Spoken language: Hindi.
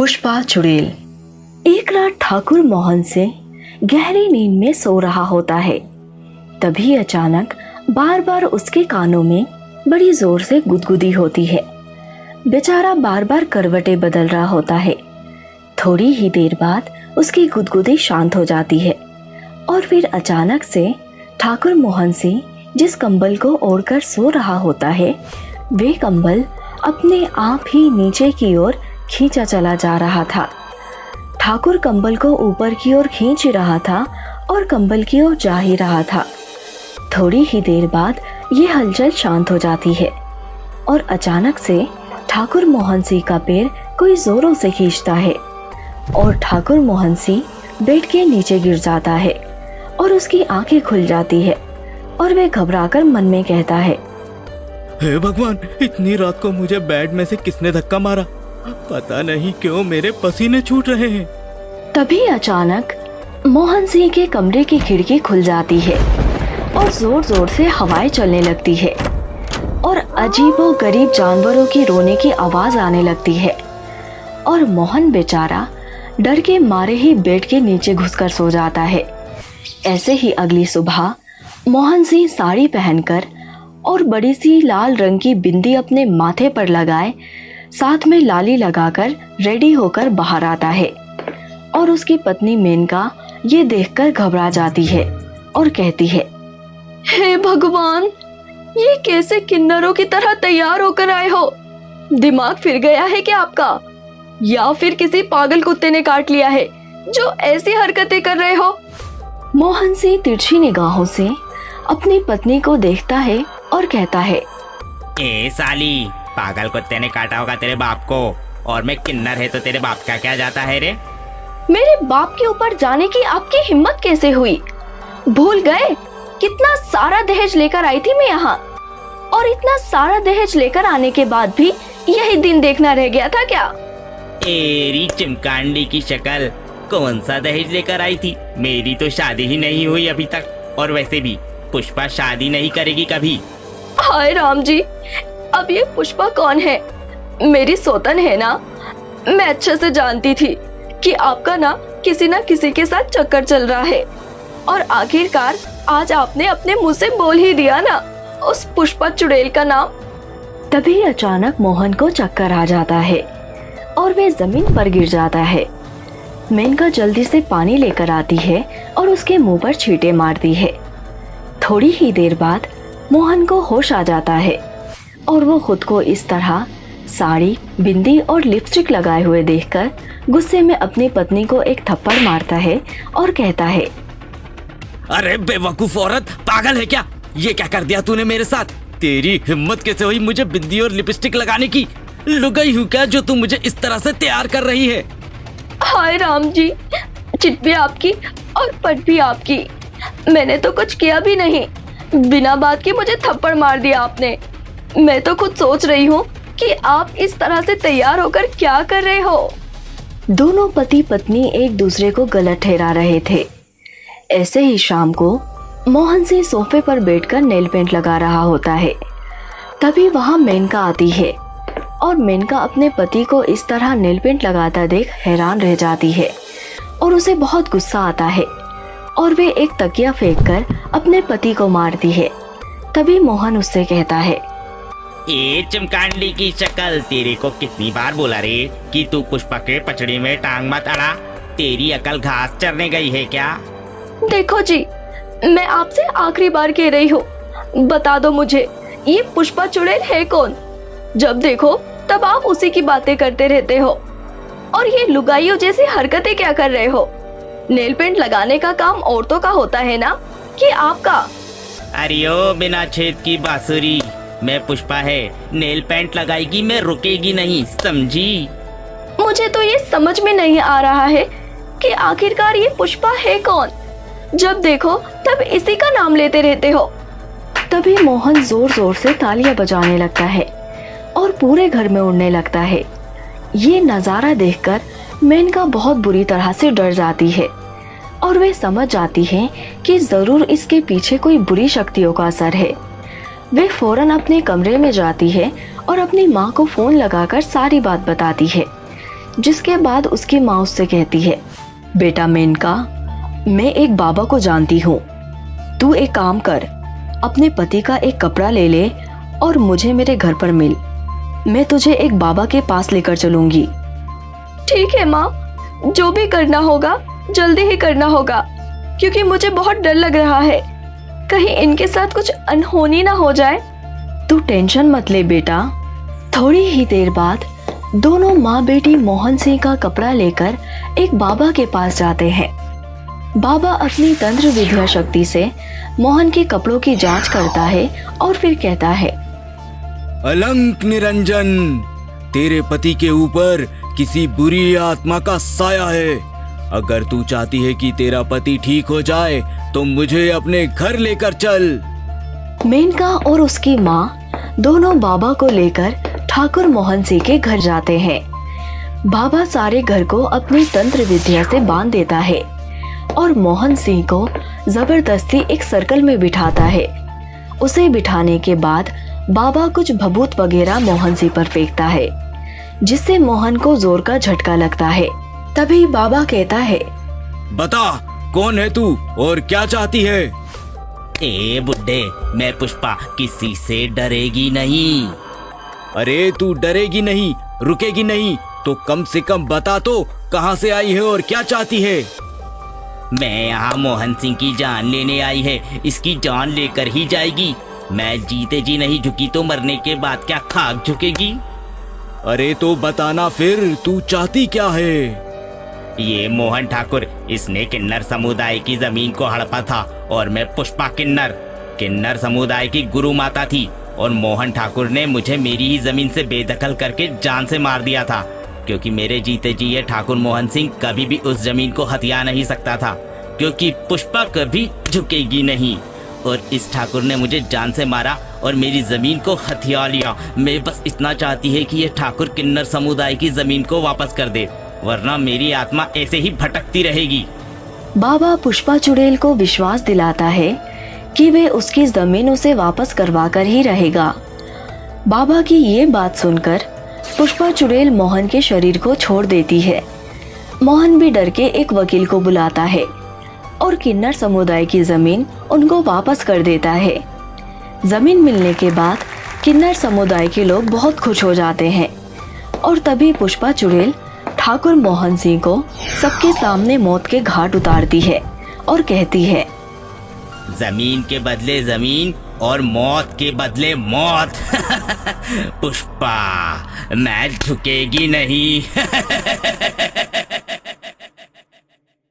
पुष्पा चुड़ैल। एक रात ठाकुर मोहन सिंह गहरी नींद में सो रहा होता है। तभी अचानक बार बार उसके कानों में बड़ी जोर से गुदगुदी होती है। बेचारा बार बार करवटें बदल रहा होता है। थोड़ी ही देर बाद उसकी गुदगुदी शांत हो जाती है और फिर अचानक से ठाकुर मोहन सिंह जिस कंबल को ओढ़कर सो रहा होता है, वे कंबल अपने आप ही नीचे की ओर खींचा चला जा रहा था। ठाकुर कंबल को ऊपर की ओर खींच रहा था और कंबल की ओर जा ही रहा था। थोड़ी ही देर बाद ये हलचल शांत हो जाती है और अचानक से ठाकुर मोहन सिंह का पैर कोई जोरों से खींचता है और ठाकुर मोहन सिंह बेड के नीचे गिर जाता है और उसकी आंखें खुल जाती है और वे घबराकर मन में कहता है, हे भगवान, इतनी रात को मुझे बेड में से किसने धक्का मारा? पता नहीं क्यों मेरे पसीने छूट रहे हैं। तभी अचानक मोहन सिंह के कमरे की खिड़की खुल जाती है और जोर जोर से हवाएं चलने लगती है और अजीबो गरीब जानवरों की रोने की आवाज आने लगती है और मोहन बेचारा डर के मारे ही बेड के नीचे घुसकर सो जाता है। ऐसे ही अगली सुबह मोहन सिंह साड़ी पहनकर और बड़ी सी लाल रंग की बिंदी अपने माथे पर लगाए, साथ में लाली लगाकर रेडी होकर बाहर आता है और उसकी पत्नी मेनका ये देखकर घबरा जाती है और कहती है, हे भगवान, ये कैसे किन्नरों की तरह तैयार होकर आए हो? दिमाग फिर गया है क्या आपका? या फिर किसी पागल कुत्ते ने काट लिया है जो ऐसी हरकतें कर रहे हो? मोहन सिंह तिरछी निगाहों से अपनी पत्नी को देखता है और कहता है, ए साली, पागल कुत्ते ने काटा होगा तेरे बाप को, और मैं किन्नर है तो तेरे बाप का क्या जाता है रे? मेरे बाप के ऊपर जाने की आपकी हिम्मत कैसे हुई? भूल गए कितना सारा दहेज लेकर आई थी मैं यहाँ, और इतना सारा दहेज लेकर आने के बाद भी यही दिन देखना रह गया था क्या? एरी चिमकांडी की शक्ल, कौन सा दहेज लेकर आई थी? मेरी तो शादी ही नहीं हुई अभी तक, और वैसे भी पुष्पा शादी नहीं करेगी कभी। हाय राम जी, अब ये पुष्पा कौन है? मेरी सौतन है ना? मैं अच्छे से जानती थी कि आपका ना किसी के साथ चक्कर चल रहा है, और आखिरकार आज आपने अपने मुंह से बोल ही दिया ना उस पुष्पा चुड़ैल का नाम। तभी अचानक मोहन को चक्कर आ जाता है और वे जमीन पर गिर जाता है। मेनका जल्दी से पानी लेकर आती है और उसके मुंह पर छींटे मारती है। थोड़ी ही देर बाद मोहन को होश आ जाता है और वो खुद को इस तरह साड़ी, बिंदी और लिपस्टिक लगाए हुए देखकर गुस्से में अपनी पत्नी को एक थप्पड़ मारता है और कहता है, अरे बेवकूफ औरत, पागल है क्या? ये क्या कर दिया तूने मेरे साथ? तेरी हिम्मत कैसे हुई मुझे बिंदी और लिपस्टिक लगाने की? लुगाई हूँ क्या जो तू मुझे इस तरह से तैयार कर रही है? हाय राम जी, चिट भी आपकी और पट भी आपकी। मैंने तो कुछ किया भी नहीं, बिना बात के मुझे थप्पड़ मार दिया आपने। मैं तो खुद सोच रही हूँ कि आप इस तरह से तैयार होकर क्या कर रहे हो। दोनों पति पत्नी एक दूसरे को गलत ठहरा रहे थे। ऐसे ही शाम को मोहन सिंह सोफे पर बैठकर नेल पेंट लगा रहा होता है। तभी वहां मेनका आती है और मेनका अपने पति को इस तरह नेल पेंट लगाता देख हैरान रह जाती है और उसे बहुत गुस्सा आता है और वे एक तकिया फेंककर अपने पति को मारती है। तभी मोहन उससे कहता है, ए चिमकांडी की शक्ल, तेरे को कितनी बार बोला रे कि तू पुष्पा के पचड़ी में टांग मत अड़ा? तेरी अकल घास चरने गई है क्या? देखो जी, मैं आपसे आखिरी बार कह रही हूँ, बता दो मुझे ये पुष्पा चुड़ैल है कौन? जब देखो तब आप उसी की बातें करते रहते हो, और ये लुगाइयों जैसी हरकतें क्या कर रहे हो? नेल पेंट लगाने का काम औरतों का होता है ना कि आपका? अरे ओ बिना छेद की बांसुरी, मैं पुष्पा है, नेल पेंट लगाएगी मैं रुकेगी नहीं, समझी? मुझे तो ये समझ में नहीं आ रहा है कि आखिरकार ये पुष्पा है कौन? जब देखो तब इसी का नाम लेते रहते हो। तभी मोहन जोर जोर से तालियां बजाने लगता है और पूरे घर में उड़ने लगता है। ये नजारा देखकर मेनका बहुत बुरी तरह से डर जाती है और वे समझ जाती हैं कि जरूर इसके पीछे कोई बुरी शक्तियों का असर है। वे फौरन अपने कमरे में जाती है और अपनी माँ को फोन लगाकर सारी बात बताती है, जिसके बाद उसकी माँ उससे कहती है, बेटा मेनका, मैं एक बाबा को जानती हूँ। तू एक काम कर, अपने पति का एक कपड़ा ले ले और मुझे मेरे घर पर मिल। मैं तुझे एक बाबा के पास लेकर चलूंगी। ठीक है माँ, जो भी करना होगा जल्दी ही करना होगा, क्योंकि मुझे बहुत डर लग रहा है, कहीं इनके साथ कुछ अनहोनी ना हो जाए। तू टेंशन मत ले बेटा। थोड़ी ही देर बाद दोनों माँ बेटी मोहन सिंह का कपड़ा लेकर एक बाबा के पास जाते हैं। बाबा अपनी तंत्र विद्या शक्ति से मोहन के कपड़ों की जांच करता है और फिर कहता है, अलंक निरंजन, तेरे पति के ऊपर किसी बुरी आत्मा का साया है। अगर तू चाहती है कि तेरा पति ठीक हो जाए तो मुझे अपने घर लेकर चल। मेनका और उसकी माँ दोनों बाबा को लेकर ठाकुर मोहन सिंह के घर जाते हैं। बाबा सारे घर को अपनी तंत्र विद्या से बांध देता है और मोहन सिंह को जबरदस्ती एक सर्कल में बिठाता है। उसे बिठाने के बाद बाबा कुछ भभूत वगैरह मोहन सिंह पर फेंकता है, जिससे मोहन को जोर का झटका लगता है। तभी बाबा कहता है, बता कौन है तू और क्या चाहती है? ए बुड्ढे, मैं पुष्पा किसी से डरेगी नहीं। अरे तू डरेगी नहीं, रुकेगी नहीं तो कम से कम बता तो कहाँ से आई है और क्या चाहती है? मैं यहाँ मोहन सिंह की जान लेने आई है, इसकी जान लेकर ही जाएगी। मैं जीते जी नहीं झुकी तो मरने के बाद क्या खाक झुकेगी? अरे तो बताना फिर, तू चाहती क्या है? ये मोहन ठाकुर, इसने किन्नर समुदाय की जमीन को हड़पा था और मैं पुष्पा किन्नर समुदाय की गुरु माता थी और मोहन ठाकुर ने मुझे मेरी ही जमीन से बेदखल करके जान से मार दिया था, क्योंकि मेरे जीते जी ये ठाकुर मोहन सिंह कभी भी उस जमीन को हथिया नहीं सकता था, क्योंकि पुष्पा कभी झुकेगी नहीं। और इस ठाकुर ने मुझे जान से मारा और मेरी जमीन को हथिया लिया। मैं बस इतना चाहती है कि ये ठाकुर किन्नर समुदाय की जमीन को वापस कर दे, वरना मेरी आत्मा ऐसे ही भटकती रहेगी। बाबा पुष्पा चुड़ैल को विश्वास दिलाता है कि वे उसकी जमीन उसे वापस करवा कर ही रहेगा। बाबा की ये बात सुनकर पुष्पा चुड़ैल मोहन के शरीर को छोड़ देती है। मोहन भी डर के एक वकील को बुलाता है और किन्नर समुदाय की जमीन उनको वापस कर देता है। जमीन मिलने के बाद किन्नर समुदाय के लोग बहुत खुश हो जाते हैं और तभी पुष्पा चुड़ैल ठाकुर मोहन सिंह को सबके सामने मौत के घाट उतारती है और कहती है, जमीन के बदले जमीन और मौत के बदले मौत। पुष्पा, मैं झुकेगी नहीं।